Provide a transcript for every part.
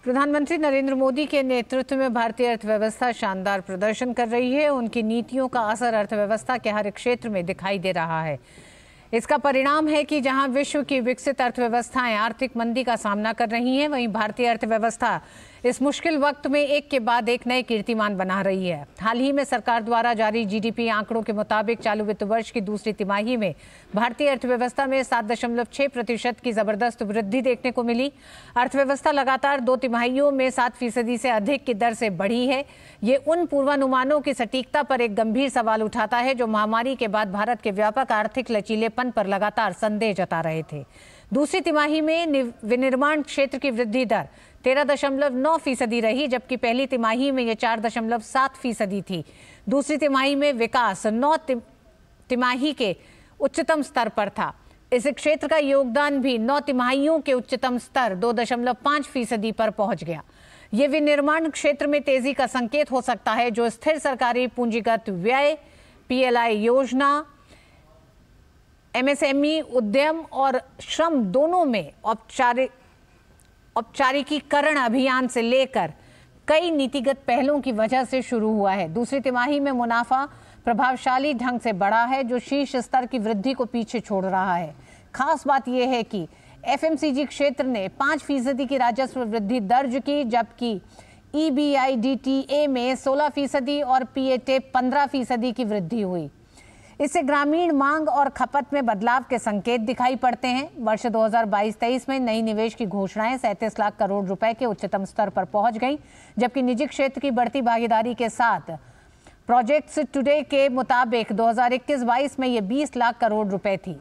प्रधानमंत्री नरेंद्र मोदी के नेतृत्व में भारतीय अर्थव्यवस्था शानदार प्रदर्शन कर रही है। उनकी नीतियों का असर अर्थव्यवस्था के हर क्षेत्र में दिखाई दे रहा है। इसका परिणाम है कि जहां विश्व की विकसित अर्थव्यवस्थाएं आर्थिक मंदी का सामना कर रही हैं, वहीं भारतीय अर्थव्यवस्था इस मुश्किल वक्त में एक के बाद एक नए कीर्तिमान बना रही है। हाल ही में सरकार द्वारा जारी जीडीपी आंकड़ों के मुताबिक चालू वित्त वर्ष की दूसरी तिमाही में भारतीय अर्थव्यवस्था में 7.6% की जबरदस्त वृद्धि देखने को मिली। अर्थव्यवस्था लगातार 2 तिमाहियों में 7% से अधिक की दर से बढ़ी है। ये उन पूर्वानुमानों की सटीकता पर एक गंभीर सवाल उठाता है जो महामारी के बाद भारत के व्यापक आर्थिक लचीलेपन पर लगातार संदेह जता रहे थे। दूसरी तिमाही में विनिर्माण क्षेत्र की वृद्धि दर 13.9% रही, जबकि पहली तिमाही में यह 4.7% थी। दूसरी तिमाही में विकास 9 तिमाही के उच्चतम स्तर पर था। इस क्षेत्र का योगदान भी 9 तिमाहियों के उच्चतम स्तर 2.5% पर पहुंच गया। ये विनिर्माण क्षेत्र में तेजी का संकेत हो सकता है, जो स्थिर सरकारी पूंजीगत व्यय, पीएलआई योजना, एमएसएमई, उद्यम और श्रम दोनों में औपचारिकीकरण अभियान से लेकर कई नीतिगत पहलों की वजह से शुरू हुआ है। दूसरी तिमाही में मुनाफा प्रभावशाली ढंग से बढ़ा है, जो शीर्ष स्तर की वृद्धि को पीछे छोड़ रहा है। खास बात यह है कि एफएमसीजी क्षेत्र ने 5% की राजस्व वृद्धि दर्ज की, जबकि ईबीआईडीटीए में 16% और पीएटे 15% की वृद्धि हुई। इससे ग्रामीण मांग और खपत में बदलाव के संकेत दिखाई पड़ते हैं। वर्ष 2022-23 में नई निवेश की घोषणाएं 37 लाख करोड़ रुपए के उच्चतम स्तर पर पहुंच गई, जबकि निजी क्षेत्र की बढ़ती भागीदारी के साथ प्रोजेक्ट्स टुडे के मुताबिक 2021-22 में ये 20 लाख करोड़ रुपए थी।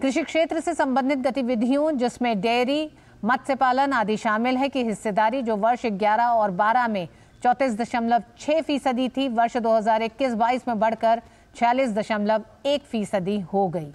कृषि क्षेत्र से संबंधित गतिविधियों, जिसमें डेयरी, मत्स्य पालन आदि शामिल है, की हिस्सेदारी जो वर्ष 11 और 12 में 34.6% थी, वर्ष 2021-22 में बढ़कर 46.1% हो गई।